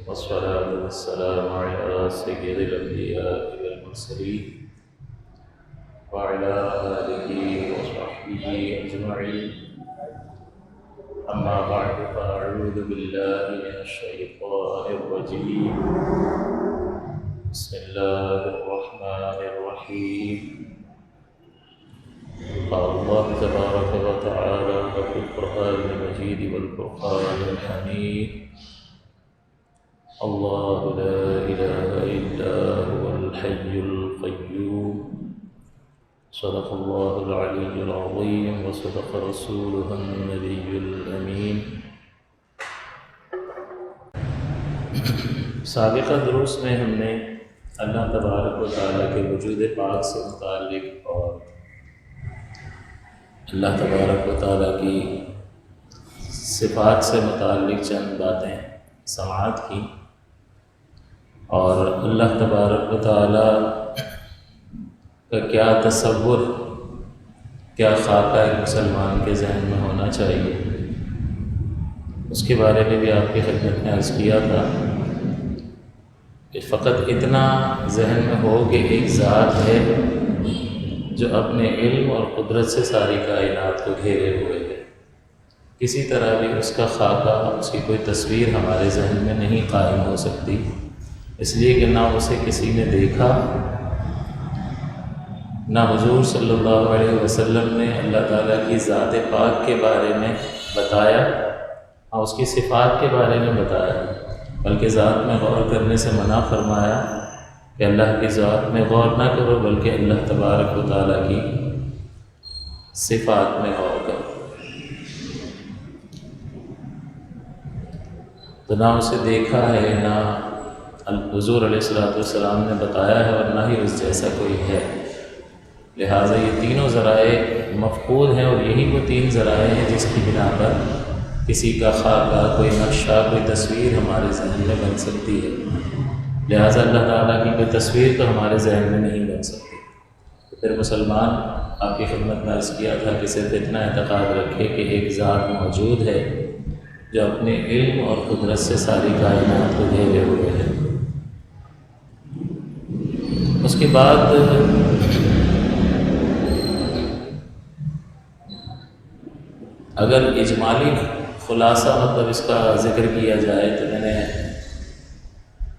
والصلاة والسلام على سيد الأنبياء والمرسلين وعلى آله وصحبه أجمعين. أما بعد فأعوذ بالله من الشيطان الرجيم. بسم الله الرحمن الرحيم. قال الله تبارك وتعالى في القرآن المجيد والفرقان الحميد: الله لا إله إلا هو الحي القيوم. صدق الله العلي العظيم وصدق رسوله النبي الأمين. سابقہ دروس میں ہم نے اللہ تبارک و تعالیٰ کے وجود پاک سے متعلق اور اللہ تبارک و تعالیٰ کی صفات سے متعلق چند باتیں سماعت کی، اور اللہ تبارک و تعالیٰ کا کیا تصور، کیا خاکہ ایک مسلمان کے ذہن میں ہونا چاہیے، اس کے بارے میں بھی آپ کی خدمت میں عرض کیا تھا کہ فقط اتنا ذہن میں ہو کہ ایک ذات ہے جو اپنے علم اور قدرت سے ساری کائنات کو گھیرے ہوئے ہے. کسی طرح بھی اس کا خاکہ، اس کی کوئی تصویر ہمارے ذہن میں نہیں قائم ہو سکتی، اس لیے کہ نہ اسے کسی نے دیکھا، نہ حضور صلی اللہ علیہ وسلم نے اللہ تعالیٰ کی ذات پاک کے بارے میں بتایا، نہ اس کی صفات کے بارے میں بتایا، بلکہ ذات میں غور کرنے سے منع فرمایا کہ اللہ کی ذات میں غور نہ کرو بلکہ اللہ تبارک و تعالیٰ کی صفات میں غور کرو. تو نہ اسے دیکھا ہے، نہ حضور علیہ السلام نے بتایا ہے، اور نہ ہی اس جیسا کوئی ہے. لہٰذا یہ تینوں ذرائع مفقود ہیں، اور یہی وہ تین ذرائع ہیں جس کی بنا پر کسی کا خاکہ، کوئی نقشہ، کوئی تصویر ہمارے ذہن میں بن سکتی ہے. لہٰذا اللہ تعالیٰ کی کوئی تصویر تو ہمارے ذہن میں نہیں بن سکتی. تو پھر مسلمان آپ کی خدمت میں عرض کیا تھا کہ صرف اتنا اعتقاد رکھے کہ ایک ذات موجود ہے جو اپنے علم اور قدرت سے ساری کائنات کو گھیرے ہوئے ہے. اس کے بعد اگر اجمالی خلاصہ مطلب اس کا ذکر کیا جائے تو میں نے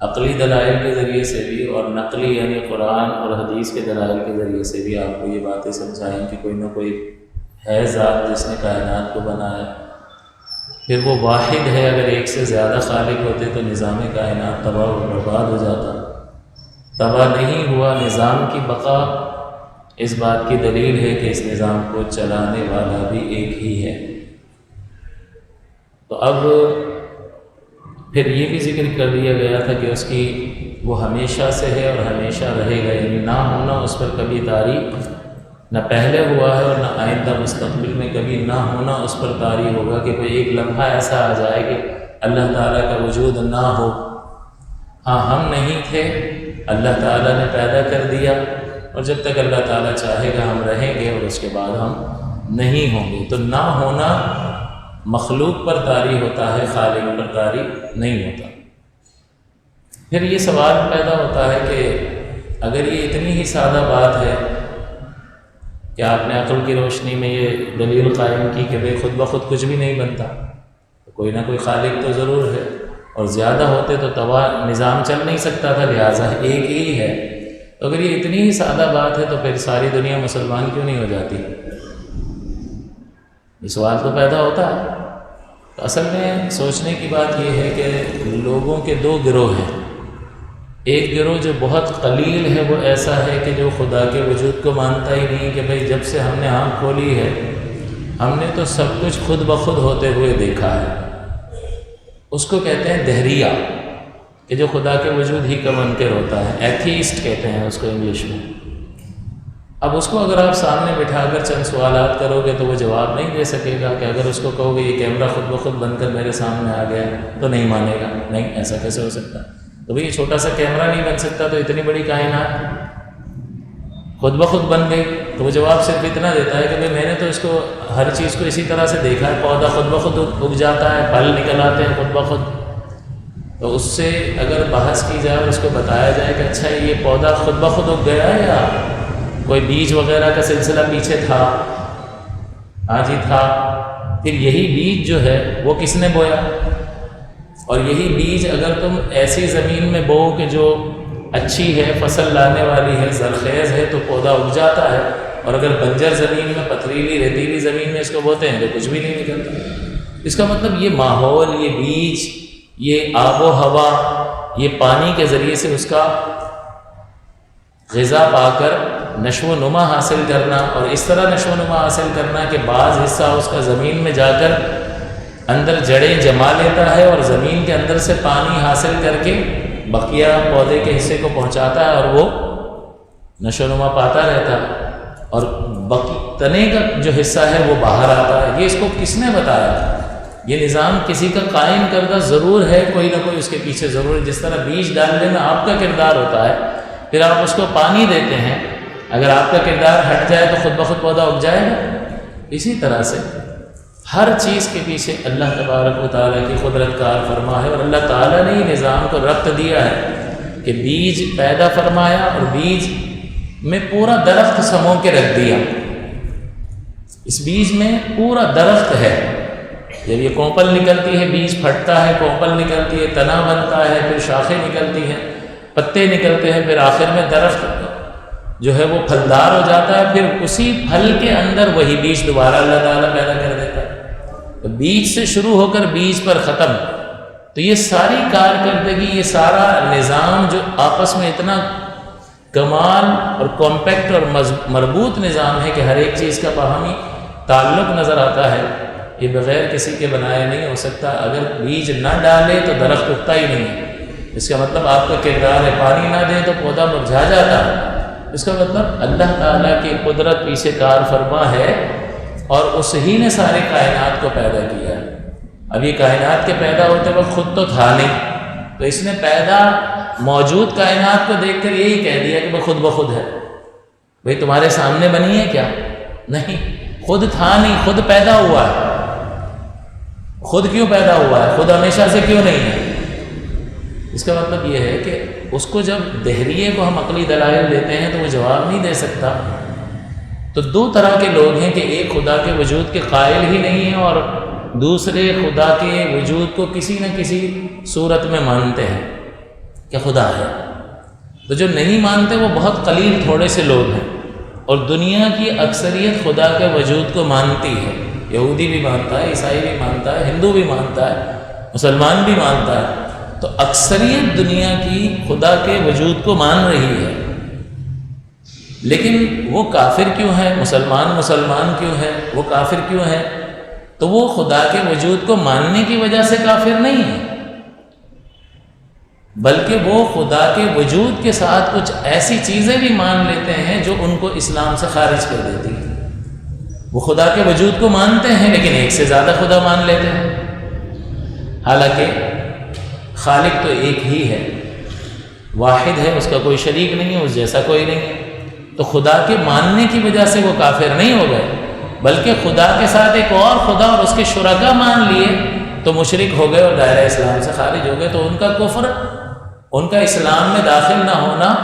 عقلی دلائل کے ذریعے سے بھی اور نقلی یعنی قرآن اور حدیث کے دلائل کے ذریعے سے بھی آپ کو یہ باتیں سمجھائیں کہ کوئی نہ کوئی ہے ذات جس نے کائنات کو بنایا. پھر وہ واحد ہے، اگر ایک سے زیادہ خالق ہوتے تو نظام کائنات تباہ و برباد ہو جاتا. تباہ نہیں ہوا، نظام کی بقا اس بات کی دلیل ہے کہ اس نظام کو چلانے والا بھی ایک ہی ہے. تو اب پھر یہ بھی ذکر کر دیا گیا تھا کہ اس کی وہ ہمیشہ سے ہے اور ہمیشہ رہے گا، یعنی نہ ہونا اس پر کبھی طاری نہ پہلے ہوا ہے اور نہ آئندہ مستقبل میں کبھی نہ ہونا اس پر طاری ہوگا کہ کوئی ایک لمحہ ایسا آ جائے کہ اللہ تعالیٰ کا وجود نہ ہو. ہاں، ہم نہیں تھے، اللہ تعالیٰ نے پیدا کر دیا، اور جب تک اللہ تعالیٰ چاہے گا ہم رہیں گے، اور اس کے بعد ہم نہیں ہوں گے. تو نہ ہونا مخلوق پر طاری ہوتا ہے، خالق پر طاری نہیں ہوتا. پھر یہ سوال پیدا ہوتا ہے کہ اگر یہ اتنی ہی سادہ بات ہے کہ آپ نے عقل کی روشنی میں یہ دلیل قائم کی کہ بھئی خود بخود کچھ بھی نہیں بنتا، تو کوئی نہ کوئی خالق تو ضرور ہے، اور زیادہ ہوتے تو تباہ نظام چل نہیں سکتا تھا، لہٰذا ایک ہی ہے. تو اگر یہ اتنی ہی سادہ بات ہے تو پھر ساری دنیا مسلمان کیوں نہیں ہو جاتی؟ یہ سوال تو پیدا ہوتا ہے. تو اصل میں سوچنے کی بات یہ ہے کہ لوگوں کے دو گروہ ہیں. ایک گروہ جو بہت قلیل ہے وہ ایسا ہے کہ جو خدا کے وجود کو مانتا ہی نہیں کہ بھئی جب سے ہم نے آنکھ کھولی ہے ہم نے تو سب کچھ خود بخود ہوتے ہوئے دیکھا ہے. اس کو کہتے ہیں دہریہ، کہ جو خدا کے وجود ہی کا منکر ہوتا ہے. ایتھیسٹ کہتے ہیں اس کو انگلش میں. اب اس کو اگر آپ سامنے بٹھا کر چند سوالات کرو گے تو وہ جواب نہیں دے سکے گا. کہ اگر اس کو کہو گے یہ کیمرہ خود بخود بن کر میرے سامنے آ گیا تو نہیں مانے گا. نہیں، ایسا کیسے ہو سکتا؟ تو بھئی یہ چھوٹا سا کیمرہ نہیں بن سکتا تو اتنی بڑی کائنات خود بخود بن گئی. تو وہ جواب صرف اتنا دیتا ہے کہ بھئی میں نے تو اس کو ہر چیز کو اسی طرح سے دیکھا ہے، پودا خود بخود اگ جاتا ہے، پھل نکل آتے ہیں خود بخود. تو اس سے اگر بحث کی جائے اور اس کو بتایا جائے کہ اچھا یہ پودا خود بخود اگ گیا ہے یا کوئی بیج وغیرہ کا سلسلہ پیچھے تھا، ہاں جی تھا، پھر یہی بیج جو ہے وہ کس نے بویا، اور یہی بیج اگر تم ایسی زمین میں بو کہ جو اچھی ہے، فصل لانے والی ہے، زرخیز ہے، تو پودا اگ جاتا ہے، اور اگر بنجر زمین میں، پتھریلی ریتیلی زمین میں اس کو بوتے ہیں تو کچھ بھی نہیں نکلتا۔ اس کا مطلب یہ ماحول، یہ بیج، یہ آب و ہوا، یہ پانی کے ذریعے سے اس کا غذا پا کر نشو و نما حاصل کرنا، اور اس طرح نشو و نما حاصل کرنا کہ بعض حصہ اس کا زمین میں جا کر اندر جڑیں جما لیتا ہے اور زمین کے اندر سے پانی حاصل کر کے بقیہ پودے کے حصے کو پہنچاتا ہے، اور وہ نشو و نما پاتا رہتا ہے، اور تنے کا جو حصہ ہے وہ باہر آتا ہے۔ یہ اس کو کس نے بتایا؟ یہ نظام کسی کا قائم کردہ ضرور ہے، کوئی نہ کوئی اس کے پیچھے ضرور ہے۔ جس طرح بیج ڈالنے میں آپ کا کردار ہوتا ہے، پھر آپ اس کو پانی دیتے ہیں، اگر آپ کا کردار ہٹ جائے تو خود بخود پودا اگ جائے گا۔ اسی طرح سے ہر چیز کے پیچھے اللہ تبارک و تعالیٰ کی قدرت کار فرما ہے، اور اللہ تعالیٰ نے ہی نظام کو ربط دیا ہے کہ بیج پیدا فرمایا اور بیج میں پورا درخت سمو کے رکھ دیا۔ اس بیج میں پورا درخت ہے، جب یہ کوپل نکلتی ہے، بیج پھٹتا ہے، کوپل نکلتی ہے، تنا بنتا ہے، پھر شاخیں نکلتی ہیں، پتے نکلتے ہیں، پھر آخر میں درخت جو ہے وہ پھلدار ہو جاتا ہے، پھر اسی پھل کے اندر وہی بیج دوبارہ اللہ تعالیٰ پیدا کر دیتا ہے۔ تو بیج سے شروع ہو کر بیج پر ختم، تو یہ ساری کارکردگی، یہ سارا نظام جو آپس میں اتنا کمال اور کمپیکٹ اور مربوط نظام ہے کہ ہر ایک چیز کا باہمی تعلق نظر آتا ہے، یہ بغیر کسی کے بنایا نہیں ہو سکتا۔ اگر بیج نہ ڈالے تو درخت اگتا ہی نہیں ہے۔ اس کا مطلب آپ کا کردار ہے، پانی نہ دیں تو پودا مرجھا جاتا ہے۔ اس کا مطلب اللہ تعالیٰ کی قدرت پیچھے کار فرما ہے، اور اس ہی نے سارے کائنات کو پیدا کیا ہے۔ اب یہ کائنات کے پیدا ہوتے وقت خود تو تھا نہیں، تو اس نے پیدا موجود کائنات کو دیکھ کر یہی کہہ دیا کہ وہ خود بخود ہے۔ بھئی تمہارے سامنے بنی ہے کیا؟ نہیں، خود تھا نہیں، خود پیدا ہوا ہے۔ خود کیوں پیدا ہوا ہے؟ خود ہمیشہ سے کیوں نہیں ہے؟ اس کا مطلب یہ ہے کہ اس کو جب دہریے کو ہم عقلی دلائل دیتے ہیں تو وہ جواب نہیں دے سکتا۔ تو دو طرح کے لوگ ہیں کہ ایک خدا کے وجود کے قائل ہی نہیں ہیں، اور دوسرے خدا کے وجود کو کسی نہ کسی صورت میں مانتے ہیں کہ خدا ہے۔ تو جو نہیں مانتے وہ بہت قلیل تھوڑے سے لوگ ہیں، اور دنیا کی اکثریت خدا کے وجود کو مانتی ہے۔ یہودی بھی مانتا ہے، عیسائی بھی مانتا ہے، ہندو بھی مانتا ہے، مسلمان بھی مانتا ہے۔ تو اکثریت دنیا کی خدا کے وجود کو مان رہی ہے، لیکن وہ کافر کیوں ہے؟ مسلمان کیوں ہے؟ وہ کافر کیوں ہے؟ تو وہ خدا کے وجود کو ماننے کی وجہ سے کافر نہیں ہے، بلکہ وہ خدا کے وجود کے ساتھ کچھ ایسی چیزیں بھی مان لیتے ہیں جو ان کو اسلام سے خارج کر دیتی ہیں۔ وہ خدا کے وجود کو مانتے ہیں لیکن ایک سے زیادہ خدا مان لیتے ہیں، حالانکہ خالق تو ایک ہی ہے، واحد ہے، اس کا کوئی شریک نہیں ہے، اس جیسا کوئی نہیں ہے۔ تو خدا کے ماننے کی وجہ سے وہ کافر نہیں ہو گئے، بلکہ خدا کے ساتھ ایک اور خدا اور اس کے شرکا مان لیے تو مشرک ہو گئے اور دائرہ اسلام سے خارج ہو گئے۔ تو ان کا کفر، ان کا اسلام میں داخل نہ ہونا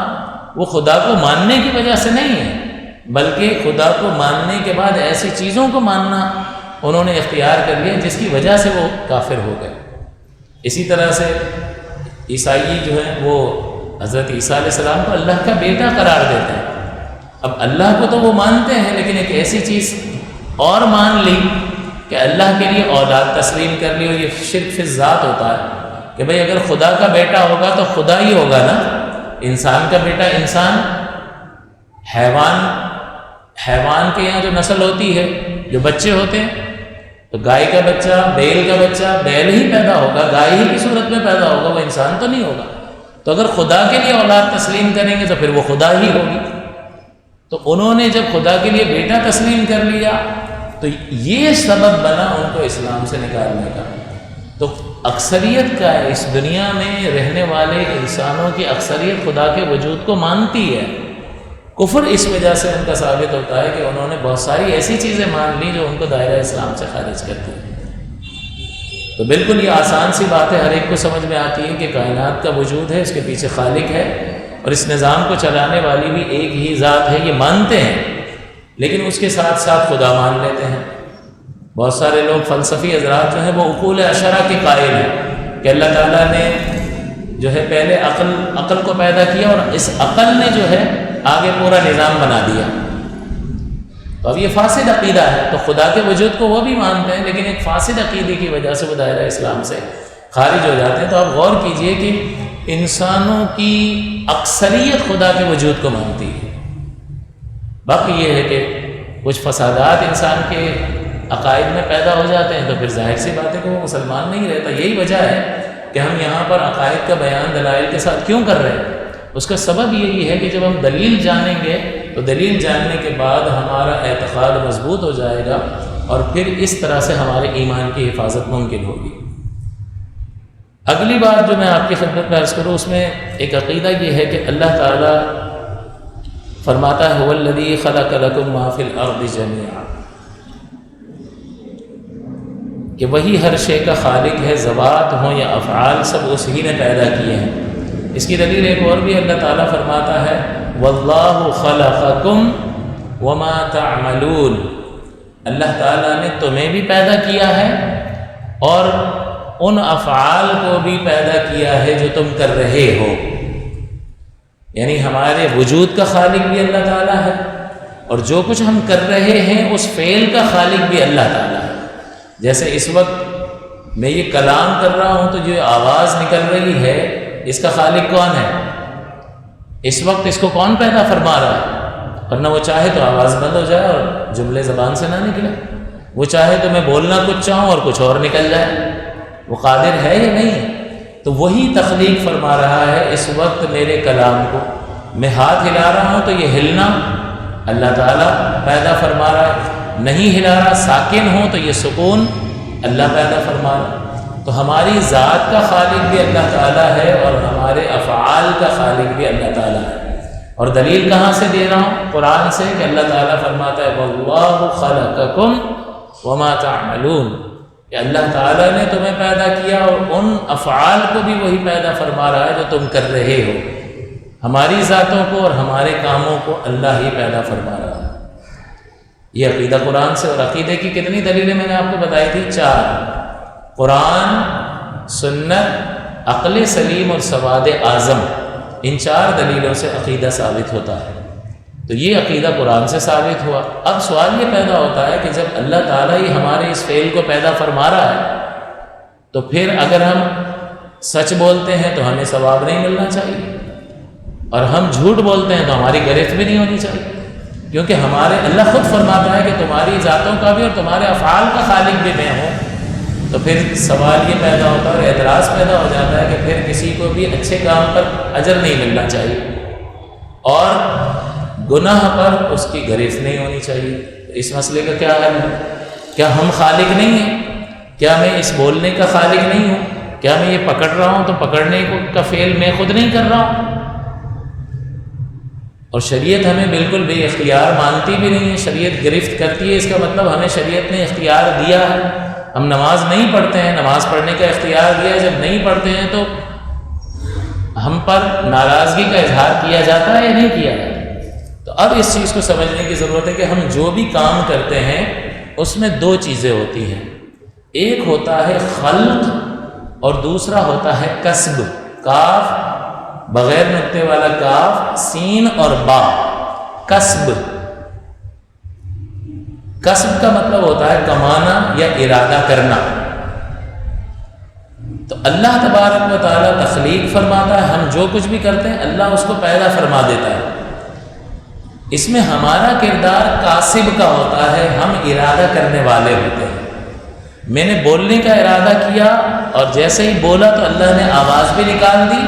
وہ خدا کو ماننے کی وجہ سے نہیں ہے، بلکہ خدا کو ماننے کے بعد ایسی چیزوں کو ماننا انہوں نے اختیار کر لیا جس کی وجہ سے وہ کافر ہو گئے۔ اسی طرح سے عیسائی جو ہیں وہ حضرت عیسیٰ علیہ السلام کو اللہ کا بیٹا قرار دیتے ہیں۔ اب اللہ کو تو وہ مانتے ہیں، لیکن ایک ایسی چیز اور مان لی کہ اللہ کے لیے اولاد تسلیم کر لی، اور یہ شرک فی الذات ہوتا ہے کہ بھئی اگر خدا کا بیٹا ہوگا تو خدا ہی ہوگا نا، انسان کا بیٹا انسان، حیوان کے یہاں جو نسل ہوتی ہے، جو بچے ہوتے ہیں، تو گائے کا بچہ، بیل کا بچہ، بیل ہی پیدا ہوگا، گائے ہی کی صورت میں پیدا ہوگا، وہ انسان تو نہیں ہوگا۔ تو اگر خدا کے لیے اولاد تسلیم کریں گے تو پھر وہ خدا ہی ہوگی۔ تو انہوں نے جب خدا کے لیے بیٹا تسلیم کر لیا تو یہ سبب بنا ان کو اسلام سے نکالنے کا۔ تو اکثریت کا اس دنیا میں رہنے والے انسانوں کی اکثریت خدا کے وجود کو مانتی ہے۔ کفر اس وجہ سے ان کا ثابت ہوتا ہے کہ انہوں نے بہت ساری ایسی چیزیں مان لی جو ان کو دائرہ اسلام سے خارج کرتی ہیں۔ تو بالکل یہ آسان سی بات ہے، ہر ایک کو سمجھ میں آتی ہے کہ کائنات کا وجود ہے، اس کے پیچھے خالق ہے، اور اس نظام کو چلانے والی بھی ایک ہی ذات ہے، یہ مانتے ہیں، لیکن اس کے ساتھ ساتھ خدا مان لیتے ہیں۔ بہت سارے لوگ فلسفی حضرات جو ہیں وہ اقول اشرا کے قائل ہیں کہ اللہ تعالیٰ نے جو ہے پہلے عقل کو پیدا کیا اور اس عقل نے جو ہے آگے پورا نظام بنا دیا۔ تو اب یہ فاسد عقیدہ ہے، تو خدا کے وجود کو وہ بھی مانتے ہیں، لیکن ایک فاسد عقیدے کی وجہ سے وہ دائرہ اسلام سے خارج ہو جاتے ہیں۔ تو آپ غور کیجئے کہ انسانوں کی اکثریت خدا کے وجود کو مانتی ہے، باقی یہ ہے کہ کچھ فسادات انسان کے عقائد میں پیدا ہو جاتے ہیں، تو پھر ظاہر سی بات ہے کہ وہ مسلمان نہیں رہتا۔ یہی وجہ ہے کہ ہم یہاں پر عقائد کا بیان دلائل کے ساتھ کیوں کر رہے ہیں۔ اس کا سبب یہی ہے کہ جب ہم دلیل جانیں گے تو دلیل جاننے کے بعد ہمارا اعتقاد مضبوط ہو جائے گا، اور پھر اس طرح سے ہمارے ایمان کی حفاظت ممکن ہوگی۔ اگلی بات جو میں آپ کی خدمت میں عرض کروں، اس میں ایک عقیدہ یہ ہے کہ اللہ تعالیٰ فرماتا ہے هو الذی خلق لکم ما فی الارض جمیعا، کہ وہی ہر شے کا خالق ہے، ذوات ہوں یا افعال سب اسی نے پیدا کیے ہیں۔ اس کی دلیل ایک اور بھی اللہ تعالیٰ فرماتا ہے واللہ خلقکم وما تعملون، اللہ تعالیٰ نے تمہیں بھی پیدا کیا ہے اور ان افعال کو بھی پیدا کیا ہے جو تم کر رہے ہو، یعنی ہمارے وجود کا خالق بھی اللہ تعالیٰ ہے، اور جو کچھ ہم کر رہے ہیں اس فعل کا خالق بھی اللہ تعالیٰ ہے۔ جیسے اس وقت میں یہ کلام کر رہا ہوں تو جو آواز نکل رہی ہے اس کا خالق کون ہے؟ اس وقت اس کو کون پیدا فرما رہا ہے؟ ورنہ وہ چاہے تو آواز بند ہو جائے اور جملے زبان سے نہ نکلے، وہ چاہے تو میں بولنا کچھ چاہوں اور کچھ اور نکل جائے، وہ قادر ہے یا نہیں ہے؟ تو وہی تخلیق فرما رہا ہے اس وقت میرے کلام کو، میں ہاتھ ہلا رہا ہوں تو یہ ہلنا اللہ تعالیٰ پیدا فرما رہا ہے، نہیں ہلا رہا ساکن ہوں تو یہ سکون اللہ پیدا فرما رہا۔ تو ہماری ذات کا خالق بھی اللہ تعالیٰ ہے اور ہمارے افعال کا خالق بھی اللہ تعالیٰ ہے۔ اور دلیل کہاں سے دے رہا ہوں؟ قرآن سے، کہ اللہ تعالیٰ فرماتا ہے واللہ خلقکم وما تعملون، کہ اللہ تعالیٰ نے تمہیں پیدا کیا اور ان افعال کو بھی وہی پیدا فرما رہا ہے جو تم کر رہے ہو۔ ہماری ذاتوں کو اور ہمارے کاموں کو اللہ ہی پیدا فرما رہا ہے۔ یہ عقیدہ قرآن سے، اور عقیدے کی کتنی دلیلیں میں نے آپ کو بتائی تھی؟ 4، قرآن، سنت، عقل سلیم اور سواد اعظم، ان 4 دلیلوں سے عقیدہ ثابت ہوتا ہے۔ تو یہ عقیدہ قرآن سے ثابت ہوا۔ اب سوال یہ پیدا ہوتا ہے کہ جب اللہ تعالیٰ ہی ہمارے اس فعل کو پیدا فرما رہا ہے تو پھر اگر ہم سچ بولتے ہیں تو ہمیں ثواب نہیں ملنا چاہیے، اور ہم جھوٹ بولتے ہیں تو ہماری گرفت بھی نہیں ہونی چاہیے، کیونکہ ہمارے اللہ خود فرماتا ہے کہ تمہاری ذاتوں کا بھی اور تمہارے افعال کا خالق بھی میں ہوں۔ تو پھر سوال یہ پیدا ہوتا ہے اور اعتراض پیدا ہو جاتا ہے کہ پھر کسی کو بھی اچھے کام پر اجر نہیں ملنا چاہیے اور گناہ پر اس کی گریز نہیں ہونی چاہیے۔ اس مسئلے کا کیا حل ہے؟ کیا ہم خالق نہیں ہیں؟ کیا میں اس بولنے کا خالق نہیں ہوں؟ کیا میں یہ پکڑ رہا ہوں تو پکڑنے کا فعل میں خود نہیں کر رہا ہوں؟ اور شریعت ہمیں بالکل بے اختیار مانتی بھی نہیں ہے، شریعت گرفت کرتی ہے، اس کا مطلب ہمیں شریعت نے اختیار دیا ہے۔ ہم نماز نہیں پڑھتے ہیں، نماز پڑھنے کا اختیار دیا ہے، جب نہیں پڑھتے ہیں تو ہم پر ناراضگی کا اظہار کیا جاتا ہے یا نہیں کیا جاتا؟ تو اب اس چیز کو سمجھنے کی ضرورت ہے کہ ہم جو بھی کام کرتے ہیں اس میں 2 چیزیں ہوتی ہیں، ایک ہوتا ہے خلق اور دوسرا ہوتا ہے کسب۔ کاف بغیر نقطے والا کاف، سین اور با، کسب۔ کسب کا مطلب ہوتا ہے کمانا یا ارادہ کرنا۔ تو اللہ تبارک و تعالیٰ تخلیق فرماتا ہے، ہم جو کچھ بھی کرتے ہیں اللہ اس کو پیدا فرما دیتا ہے۔ اس میں ہمارا کردار کاسب کا ہوتا ہے، ہم ارادہ کرنے والے ہوتے ہیں۔ میں نے بولنے کا ارادہ کیا اور جیسے ہی بولا تو اللہ نے آواز بھی نکال دی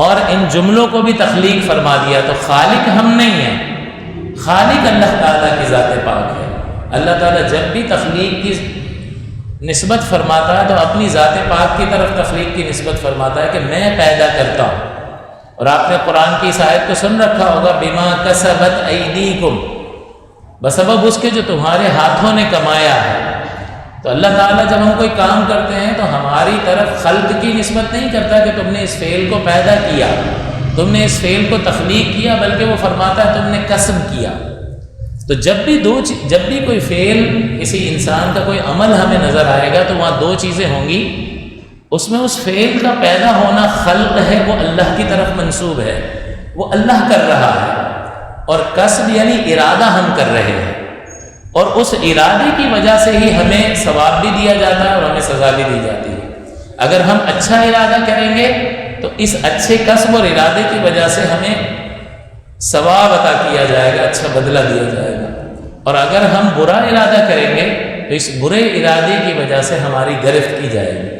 اور ان جملوں کو بھی تخلیق فرما دیا۔ تو خالق ہم نہیں ہیں، خالق اللہ تعالیٰ کی ذات پاک ہے۔ اللہ تعالیٰ جب بھی تخلیق کی نسبت فرماتا ہے تو اپنی ذات پاک کی طرف تخلیق کی نسبت فرماتا ہے کہ میں پیدا کرتا ہوں۔ اور آپ نے قرآن کی اس آیت کو سن رکھا ہوگا، بما کسبت ایدیکم، بسبب اس کے جو تمہارے ہاتھوں نے کمایا ہے۔ تو اللہ تعالیٰ جب ہم کوئی کام کرتے ہیں تو ہماری طرف خلق کی نسبت نہیں کرتا کہ تم نے اس فعل کو پیدا کیا، تم نے اس فعل کو تخلیق کیا، بلکہ وہ فرماتا ہے تم نے کسب کیا۔ تو جب بھی کوئی فعل، کسی انسان کا کوئی عمل ہمیں نظر آئے گا تو وہاں دو چیزیں ہوں گی، اس میں اس فعل کا پیدا ہونا خلق ہے، وہ اللہ کی طرف منسوب ہے، وہ اللہ کر رہا ہے، اور کسب یعنی ارادہ ہم کر رہے ہیں، اور اس ارادے کی وجہ سے ہی ہمیں ثواب بھی دیا جاتا ہے اور ہمیں سزا بھی دی جاتی ہے۔ اگر ہم اچھا ارادہ کریں گے تو اس اچھے کسب اور ارادے کی وجہ سے ہمیں ثواب عطا کیا جائے گا، اچھا بدلہ دیا جائے گا، اور اگر ہم برا ارادہ کریں گے تو اس برے ارادے کی وجہ سے ہماری گرفت کی جائے گی۔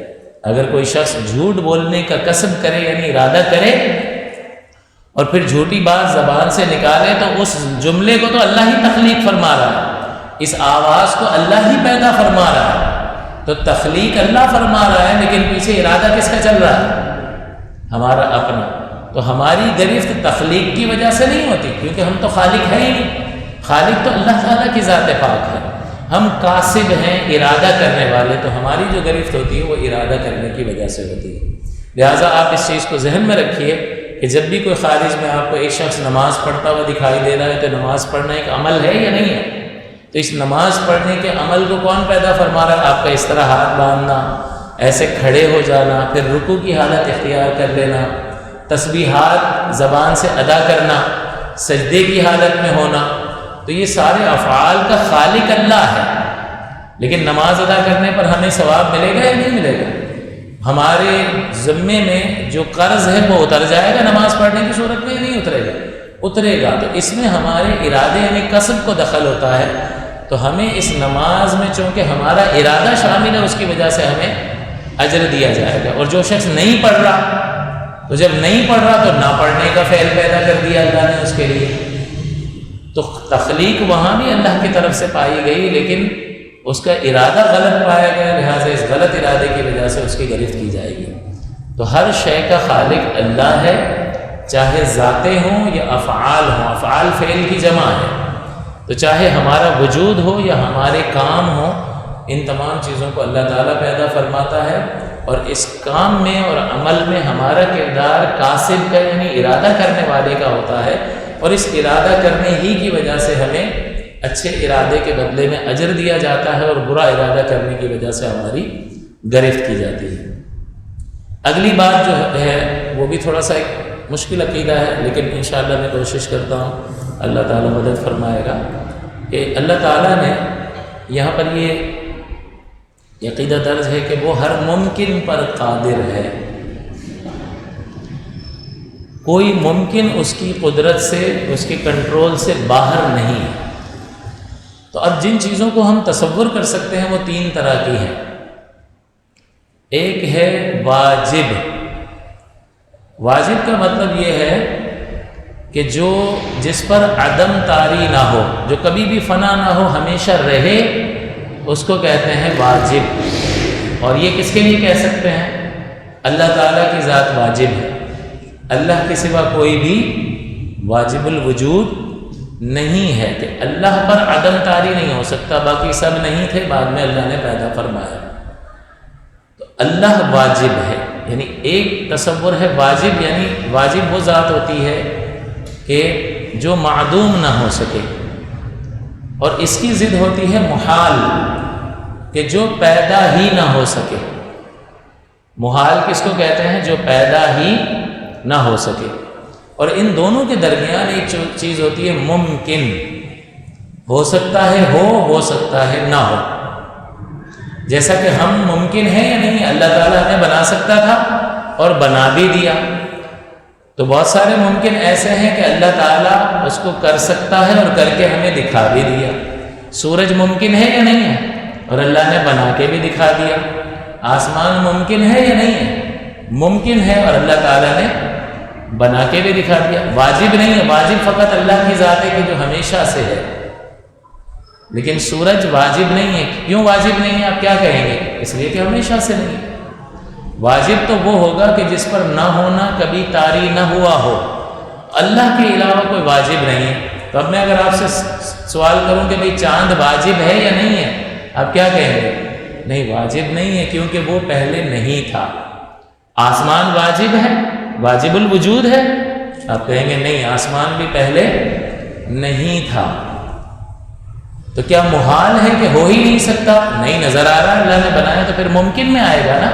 اگر کوئی شخص جھوٹ بولنے کا کسب کرے یعنی ارادہ کرے اور پھر جھوٹی بات زبان سے نکالے تو اس جملے کو تو اللہ ہی تخلیق فرما رہا ہے، اس آواز کو اللہ ہی پیدا فرما رہا ہے، تو تخلیق اللہ فرما رہا ہے، لیکن پیچھے ارادہ کس کا چل رہا ہے؟ ہمارا اپنا۔ تو ہماری گرفت تخلیق کی وجہ سے نہیں ہوتی، کیونکہ ہم تو خالق ہے ہی نہیں، خالق تو اللہ تعالیٰ کی ذات پاک ہے، ہم کاسب ہیں، ارادہ کرنے والے، تو ہماری جو گرفت ہوتی ہے وہ ارادہ کرنے کی وجہ سے ہوتی ہے۔ لہٰذا آپ اس چیز کو ذہن میں رکھیے کہ جب بھی کوئی خارج میں آپ کو ایک شخص نماز پڑھتا ہوا دکھائی دے رہا ہے تو نماز پڑھنا ایک عمل ہے یا نہیں ہے؟ تو اس نماز پڑھنے کے عمل کو کون پیدا فرما رہا ہے؟ آپ کا اس طرح ہاتھ باندھنا، ایسے کھڑے ہو جانا، پھر رکوع کی حالت اختیار کر لینا، تسبیحات زبان سے ادا کرنا، سجدے کی حالت میں ہونا، تو یہ سارے افعال کا خالق اللہ ہے۔ لیکن نماز ادا کرنے پر ہمیں ثواب ملے گا یا نہیں ملے گا؟ ہمارے ذمے میں جو قرض ہے وہ اتر جائے گا نماز پڑھنے کی صورت میں، نہیں اترے گا؟ اترے گا۔ تو اس میں ہمارے ارادے یعنی کسب کو دخل ہوتا ہے، تو ہمیں اس نماز میں چونکہ ہمارا ارادہ شامل ہے اس کی وجہ سے ہمیں اجر دیا جائے گا۔ اور جو شخص نہیں پڑھ رہا، تو جب نہیں پڑھ رہا تو نہ پڑھنے کا فعل پیدا کر دیا اللہ نے اس کے لیے، تو تخلیق وہاں بھی اللہ کی طرف سے پائی گئی، لیکن اس کا ارادہ غلط پایا گیا، لہٰذا اس غلط ارادے کی وجہ سے اس کی گرفت کی جائے گی۔ تو ہر شے کا خالق اللہ ہے، چاہے ذاتیں ہوں یا افعال ہوں، افعال فعل کی جمع ہے، تو چاہے ہمارا وجود ہو یا ہمارے کام ہوں، ان تمام چیزوں کو اللہ تعالیٰ پیدا فرماتا ہے، اور اس کام میں اور عمل میں ہمارا کردار کاسب کا یعنی ارادہ کرنے والے کا ہوتا ہے، اور اس ارادہ کرنے ہی کی وجہ سے ہمیں اچھے ارادے کے بدلے میں اجر دیا جاتا ہے، اور برا ارادہ کرنے کی وجہ سے ہماری گرفت کی جاتی ہے۔ اگلی بات جو ہے وہ بھی تھوڑا سا ایک مشکل عقیدہ ہے، لیکن انشاءاللہ میں کوشش کرتا ہوں، اللہ تعالیٰ مدد فرمائے گا، کہ اللہ تعالیٰ نے یہاں پر یہ عقیدہ درج ہے کہ وہ ہر ممکن پر قادر ہے، کوئی ممکن اس کی قدرت سے، اس کے کنٹرول سے باہر نہیں ہے۔ تو اب جن چیزوں کو ہم تصور کر سکتے ہیں وہ تین طرح کی ہیں۔ ایک ہے واجب۔ واجب کا مطلب یہ ہے کہ جس پر عدم طاری نہ ہو، جو کبھی بھی فنا نہ ہو، ہمیشہ رہے، اس کو کہتے ہیں واجب۔ اور یہ کس کے لیے کہہ سکتے ہیں؟ اللہ تعالیٰ کی ذات واجب ہے، اللہ کے سوا کوئی بھی واجب الوجود نہیں ہے، کہ اللہ پر عدم طاری نہیں ہو سکتا، باقی سب نہیں تھے، بعد میں اللہ نے پیدا فرمایا۔ تو اللہ واجب ہے، یعنی ایک تصور ہے واجب، یعنی واجب وہ ذات ہوتی ہے کہ جو معدوم نہ ہو سکے، اور اس کی ضد ہوتی ہے محال، کہ جو پیدا ہی نہ ہو سکے۔ محال کس کو کہتے ہیں؟ جو پیدا ہی نہ ہو سکے۔ اور ان دونوں کے درمیان ایک چیز ہوتی ہے ممکن، ہو سکتا ہے ہو سکتا ہے نہ ہو۔ جیسا کہ ہم ممکن ہے یا نہیں، اللہ تعالیٰ ہمیں بنا سکتا تھا اور بنا بھی دیا، تو بہت سارے ممکن ایسے ہیں کہ اللہ تعالیٰ اس کو کر سکتا ہے اور کر کے ہمیں دکھا بھی دیا۔ سورج ممکن ہے یا نہیں ہے، اور اللہ نے بنا کے بھی دکھا دیا۔ آسمان ممکن ہے یا نہیں ہے، ممکن ہے، اور اللہ تعالیٰ نے بنا کے بھی دکھا دیا۔ واجب نہیں ہے، واجب فقط اللہ کی ذات ہے کہ جو ہمیشہ سے ہے، لیکن سورج واجب نہیں ہے۔ کیوں واجب نہیں ہے آپ کیا کہیں گے؟ اس لیے کہ ہمیشہ سے نہیں ہے۔ واجب تو وہ ہوگا کہ جس پر نہ ہونا کبھی طاری نہ ہوا ہو، اللہ کے علاوہ کوئی واجب نہیں ہے۔ تو اب میں اگر آپ سے سوال کروں کہ بھئی چاند واجب ہے یا نہیں ہے، آپ کیا کہیں گے؟ نہیں واجب نہیں ہے، کیونکہ وہ پہلے نہیں تھا۔ آسمان واجب ہے، واجب الوجود ہے، آپ کہیں گے نہیں آسمان بھی پہلے نہیں تھا، تو کیا محال ہے کہ ہو ہی نہیں سکتا؟ نہیں، نظر آ رہا ہے اللہ نے بنایا تو پھر ممکن میں آئے گا نا۔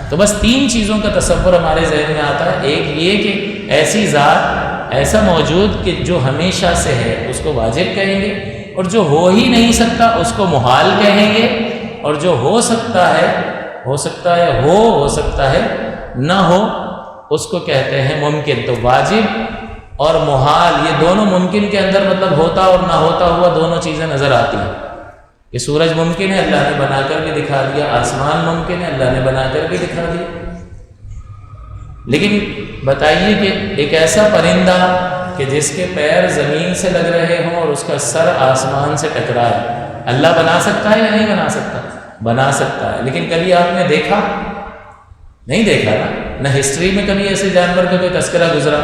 تو بس تین چیزوں کا تصور ہمارے ذہن میں آتا ہے، ایک یہ کہ ایسی ذات، ایسا موجود کہ جو ہمیشہ سے ہے اس کو واجب کہیں گے، اور جو ہو ہی نہیں سکتا اس کو محال کہیں گے، اور جو ہو سکتا ہے ہو سکتا ہے نہ ہو اس کو کہتے ہیں ممکن۔ تو واجب اور محال یہ دونوں ممکن کے اندر مطلب ہوتا اور نہ ہوتا ہوا دونوں چیزیں نظر آتی ہیں کہ سورج ممکن ہے، اللہ نے بنا کر بھی دکھا دیا، آسمان ممکن ہے، اللہ نے بنا کر بھی دکھا دیا۔ لیکن بتائیے کہ ایک ایسا پرندہ کہ جس کے پیر زمین سے لگ رہے ہوں اور اس کا سر آسمان سے ٹکرائے، اللہ بنا سکتا ہے یا نہیں بنا سکتا؟ بنا سکتا ہے، لیکن کبھی آپ نے دیکھا؟ نہیں دیکھا نا، نہ ہسٹری میں کبھی ایسے جانور کا کوئی تذکرہ گزرا،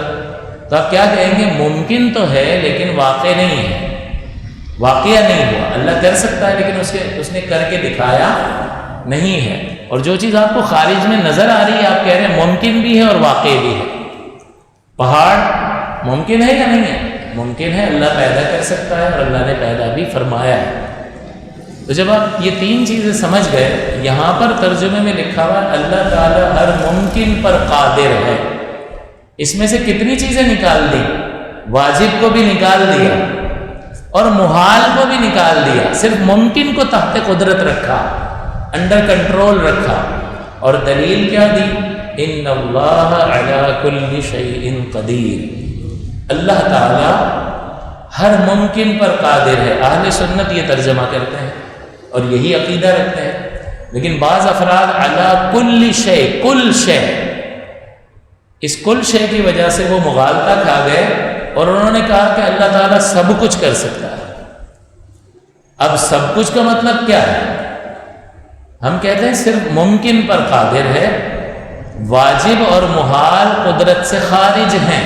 تو آپ کیا کہیں گے؟ ممکن تو ہے لیکن واقع نہیں ہے، واقعہ نہیں ہوا۔ اللہ کر سکتا ہے لیکن اس نے کر کے دکھایا نہیں ہے۔ اور جو چیز آپ کو خارج میں نظر آ رہی ہے آپ کہہ رہے ہیں ممکن بھی ہے اور واقع بھی ہے۔ پہاڑ ممکن ہے یا نہیں ہے؟ ممکن ہے، اللہ پیدا کر سکتا ہے اور اللہ نے پیدا بھی فرمایا ہے۔ تو جب آپ یہ تین چیزیں سمجھ گئے، یہاں پر ترجمے میں لکھا ہوا اللہ تعالیٰ ہر ممکن پر قادر ہے، اس میں سے کتنی چیزیں نکال دی؟ واجب کو بھی نکال دیا اور محال کو بھی نکال دیا، صرف ممکن کو تحت قدرت رکھا، انڈر کنٹرول رکھا۔ اور دلیل کیا دی؟ ان اللہ علی کل شیء قدیر، اللہ تعالیٰ ہر ممکن پر قادر ہے۔ اہل سنت یہ ترجمہ کرتے ہیں اور یہی عقیدہ رکھتے ہیں، لیکن بعض افراد علی کل شیء، کل شے، اس کل شے کی وجہ سے وہ مغالطہ کھا گئے اور انہوں نے کہا کہ اللہ تعالیٰ سب کچھ کر سکتا ہے۔ اب سب کچھ کا مطلب کیا ہے؟ ہم کہتے ہیں صرف ممکن پر قادر ہے، واجب اور محال قدرت سے خارج ہیں،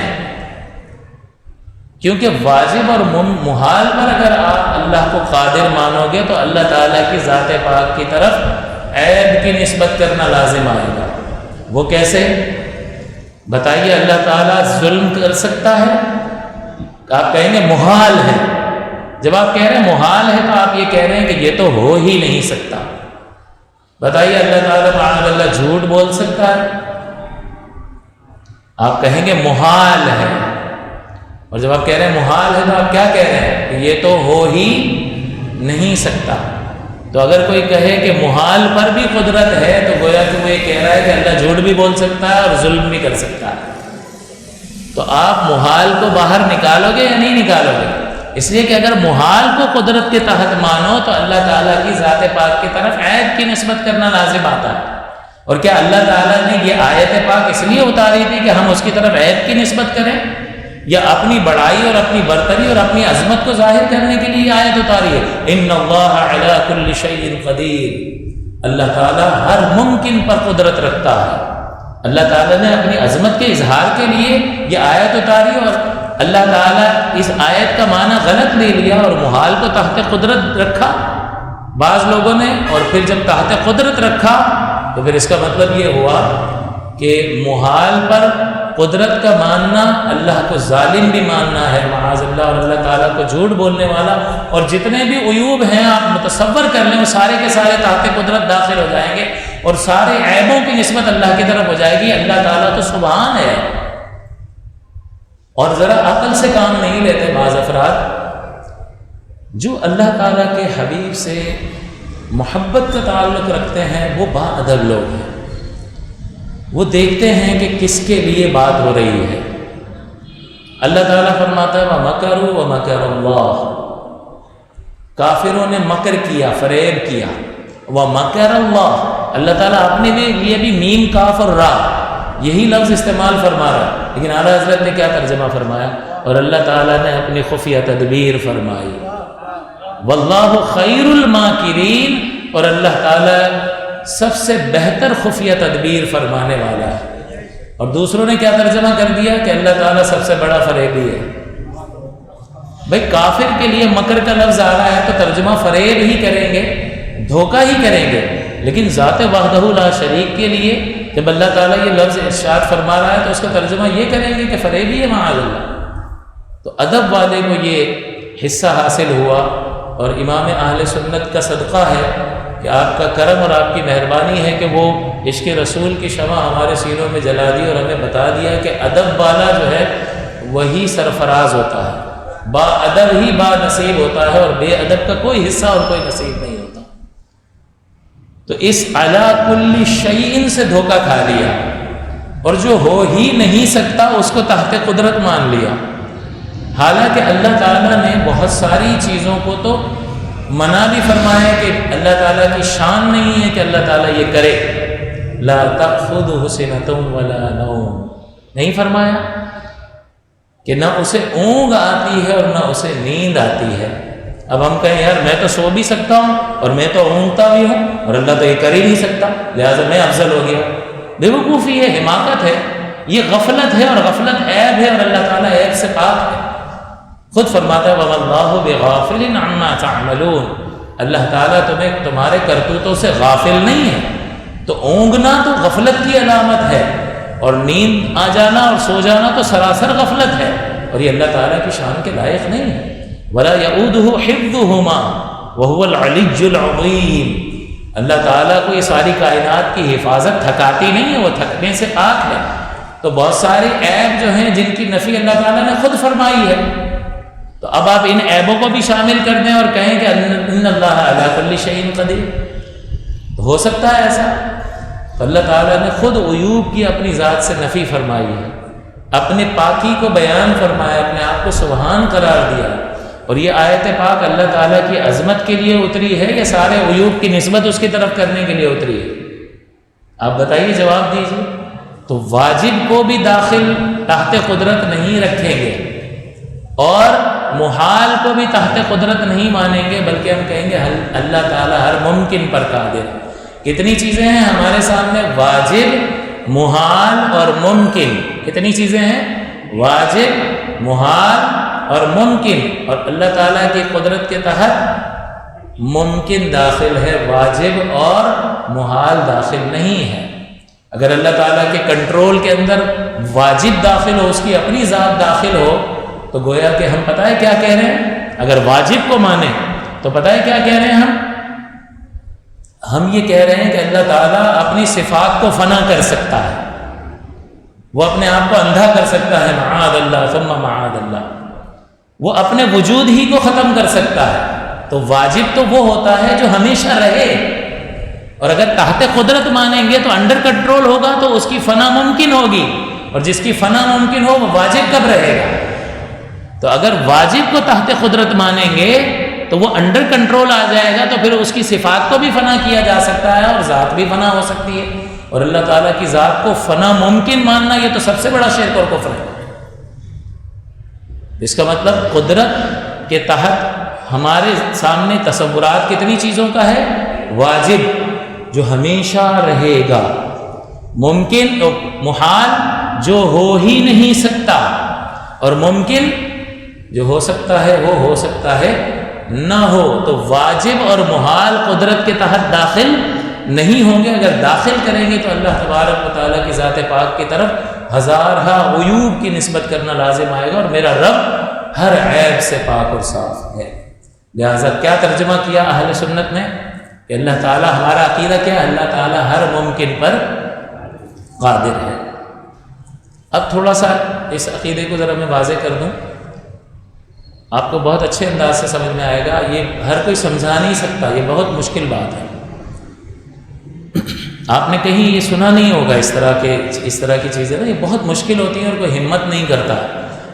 کیونکہ واجب اور محال پر اگر آپ اللہ کو قادر مانو گے تو اللہ تعالیٰ کی ذات پاک کی طرف عیب کی نسبت کرنا لازم آئے گا۔ وہ کیسے؟ بتائیے، اللہ تعالیٰ ظلم کر سکتا ہے؟ آپ کہیں گے محال ہے۔ جب آپ کہہ رہے ہیں محال ہے تو آپ یہ کہہ رہے ہیں کہ یہ تو ہو ہی نہیں سکتا۔ بتائیے اللہ تعالیٰ معاذ اللہ جھوٹ بول سکتا ہے؟ آپ کہیں گے محال ہے۔ اور جب آپ کہہ رہے ہیں محال ہے تو آپ کیا کہہ رہے ہیں؟ کہ یہ تو ہو ہی نہیں سکتا۔ تو اگر کوئی کہے کہ محال پر بھی قدرت ہے تو گویا کہ وہ یہ کہہ رہا ہے کہ اللہ جھوٹ بھی بول سکتا ہے اور ظلم بھی کر سکتا ہے۔ تو آپ محال کو باہر نکالو گے یا نہیں نکالو گے؟ اس لیے کہ اگر محال کو قدرت کے تحت مانو تو اللہ تعالیٰ کی ذات پاک کی طرف عیب کی نسبت کرنا لازم آتا ہے۔ اور کیا اللہ تعالیٰ نے یہ آیت پاک اس لیے اتاری تھی کہ ہم اس کی طرف عیب کی نسبت کریں، یا اپنی بڑائی اور اپنی برتری اور اپنی عظمت کو ظاہر کرنے کے لیے یہ آیت اتاری ہے؟ ان اللہ علی کل شیء قدیر، اللہ تعالیٰ ہر ممکن پر قدرت رکھتا ہے۔ اللہ تعالیٰ نے اپنی عظمت کے اظہار کے لیے یہ آیت اتاری، اور اللہ تعالیٰ اس آیت کا معنی غلط لے لیا اور محال کو تحت قدرت رکھا بعض لوگوں نے، اور پھر جب تحت قدرت رکھا تو پھر اس کا مطلب یہ ہوا کہ محال پر قدرت کا ماننا اللہ کو ظالم بھی ماننا ہے معاذ اللہ، اور اللہ تعالیٰ کو جھوٹ بولنے والا، اور جتنے بھی عیوب ہیں آپ متصور کر لیں وہ سارے کے سارے تحت قدرت داخل ہو جائیں گے، اور سارے عیبوں کی نسبت اللہ کی طرف ہو جائے گی۔ اللہ تعالیٰ تو سبحان ہے۔ اور ذرا عقل سے کام نہیں لیتے بعض افراد، جو اللہ تعالیٰ کے حبیب سے محبت کا تعلق رکھتے ہیں وہ با ادب لوگ ہیں، وہ دیکھتے ہیں کہ کس کے لیے بات ہو رہی ہے۔ اللہ تعالیٰ فرماتا ہے وَمَكَرُوا وَمَكَرَ اللَّهُ، کافروں نے مکر کیا، فریب کیا۔ وَمَكَرَ اللَّهُ، اللہ تعالیٰ اپنے لیے بھی میم کاف اور را یہی لفظ استعمال فرما رہا ہے، لیکن اعلیٰ حضرت نے کیا ترجمہ فرمایا؟ اور اللہ تعالیٰ نے اپنی خفیہ تدبیر فرمائی، واللہ خیر الماکرین، اور اللہ تعالیٰ سب سے بہتر خفیہ تدبیر فرمانے والا ہے۔ اور دوسروں نے کیا ترجمہ کر دیا کہ اللہ تعالیٰ سب سے بڑا فریبی ہے۔ بھئی کافر کے لیے مکر کا لفظ آ رہا ہے تو ترجمہ فریب ہی کریں گے، دھوکہ ہی کریں گے، لیکن ذات وحدہ لا شریک کے لیے جب اللہ تعالیٰ یہ لفظ ارشاد فرما رہا ہے تو اس کا ترجمہ یہ کریں گے کہ فریبی ہے معاذ اللہ۔ تو ادب والے کو یہ حصہ حاصل ہوا، اور امام اہل سنت کا صدقہ ہے کہ آپ کا کرم اور آپ کی مہربانی ہے کہ وہ عشق رسول کی شمع ہمارے سینوں میں جلا دی اور ہمیں بتا دیا کہ ادب والا جو ہے وہی سرفراز ہوتا ہے، با ادب ہی با نصیب ہوتا ہے، اور بے ادب کا کوئی حصہ اور کوئی نصیب نہیں ہوتا۔ تو اس علی کل شیء سے دھوکہ کھا لیا، اور جو ہو ہی نہیں سکتا اس کو تحت قدرت مان لیا۔ حالانکہ اللہ تعالیٰ نے بہت ساری چیزوں کو تو منع بھی فرمایا کہ اللہ تعالیٰ کی شان نہیں ہے کہ اللہ تعالیٰ یہ کرے، لا تأخذہ سنۃ ولا نوم، نہیں فرمایا کہ نہ اسے اونگ آتی ہے اور نہ اسے نیند آتی ہے۔ اب ہم کہیں یار میں تو سو بھی سکتا ہوں اور میں تو اونگتا بھی ہوں اور اللہ تو یہ کر ہی نہیں سکتا، لہٰذا میں افضل ہو گیا۔ بے وقوفی ہے، حماقت ہے، یہ غفلت ہے، اور غفلت عیب ہے، اور اللہ تعالیٰ عیب سے پاک ہے۔ خود فرماتا ہے وَمَا اللَّهُ بِغَافِلٍ عَمَّا تَعْمَلُونَ، اللہ تعالیٰ تمہارے کرتوتوں سے غافل نہیں ہے۔ تو اونگنا تو غفلت کی علامت ہے، اور نیند آ جانا اور سو جانا تو سراسر غفلت ہے، اور یہ اللہ تعالیٰ کی شان کے لائق نہیں ہے۔ وَلَا يَئُودُهُ حِفْظُهُمَا وَهُوَ الْعَلِيُّ الْعَظِيمُ، اللہ تعالیٰ کو یہ ساری کائنات کی حفاظت تھکاتی نہیں ہے، وہ تھکنے سے پاک ہے۔ تو بہت سارے عیب جو ہیں جن کی نفی اللہ تعالیٰ نے خود فرمائی ہے، تو اب آپ ان عیبوں کو بھی شامل کر دیں اور کہیں کہ ان اللہ علی کل شیء قدیر، ہو سکتا ہے ایسا؟ تو اللہ تعالیٰ نے خود عیوب کی اپنی ذات سے نفی فرمائی ہے، اپنے پاکی کو بیان فرمایا، اپنے آپ کو سبحان قرار دیا۔ اور یہ آیت پاک اللہ تعالیٰ کی عظمت کے لیے اتری ہے یا سارے عیوب کی نسبت اس کی طرف کرنے کے لیے اتری ہے؟ آپ بتائیے، جواب دیجیے۔ تو واجب کو بھی داخل تحت قدرت نہیں رکھیں گے، اور محال کو بھی تحت قدرت نہیں مانیں گے، بلکہ ہم کہیں گے اللہ تعالیٰ ہر ممکن پر قادر ہے۔ کتنی چیزیں ہیں ہمارے سامنے؟ واجب، محال اور ممکن۔ کتنی چیزیں ہیں؟ واجب، محال اور ممکن، اور اللہ تعالیٰ کی قدرت کے تحت ممکن داخل ہے، واجب اور محال داخل نہیں ہے۔ اگر اللہ تعالیٰ کے کنٹرول کے اندر واجب داخل ہو، اس کی اپنی ذات داخل ہو، تو گویا کہ ہم پتہ ہے کیا کہہ رہے ہیں؟ اگر واجب کو مانیں تو پتہ ہے کیا کہہ رہے ہیں ہم یہ کہہ رہے ہیں کہ اللہ تعالیٰ اپنی صفات کو فنا کر سکتا ہے، وہ اپنے آپ کو اندھا کر سکتا ہے، معاذ اللہ ثم معاذ اللہ، وہ اپنے وجود ہی کو ختم کر سکتا ہے۔ تو واجب تو وہ ہوتا ہے جو ہمیشہ رہے، اور اگر تحت قدرت مانیں گے تو انڈر کنٹرول ہوگا تو اس کی فنا ممکن ہوگی، اور جس کی فنا ممکن ہو وہ واجب کب رہے گا؟ تو اگر واجب کو تحت قدرت مانیں گے تو وہ انڈر کنٹرول آ جائے گا، تو پھر اس کی صفات کو بھی فنا کیا جا سکتا ہے اور ذات بھی فنا ہو سکتی ہے، اور اللہ تعالیٰ کی ذات کو فنا ممکن ماننا یہ تو سب سے بڑا شرک اور کفر ہے۔ اس کا مطلب قدرت کے تحت ہمارے سامنے تصورات کتنی چیزوں کا ہے؟ واجب جو ہمیشہ رہے گا، ممکن محال جو ہو ہی نہیں سکتا، اور ممکن جو ہو سکتا ہے وہ ہو سکتا ہے نہ ہو۔ تو واجب اور محال قدرت کے تحت داخل نہیں ہوں گے۔ اگر داخل کریں گے تو اللہ تبارک و تعالیٰ کی ذات پاک کی طرف ہزارہ عیوب کی نسبت کرنا لازم آئے گا، اور میرا رب ہر عیب سے پاک اور صاف ہے۔ لہٰذا کیا ترجمہ کیا اہل سنت نے کہ اللہ تعالیٰ، ہمارا عقیدہ کیا ہے؟ اللہ تعالیٰ ہر ممکن پر قادر ہے۔ اب تھوڑا سا اس عقیدے کو ذرا میں واضح کر دوں، آپ کو بہت اچھے انداز سے سمجھ میں آئے گا۔ یہ ہر کوئی سمجھا نہیں سکتا، یہ بہت مشکل بات ہے۔ آپ نے کہیں یہ سنا نہیں ہوگا اس طرح کی چیزیں نا، یہ بہت مشکل ہوتی ہیں اور کوئی ہمت نہیں کرتا،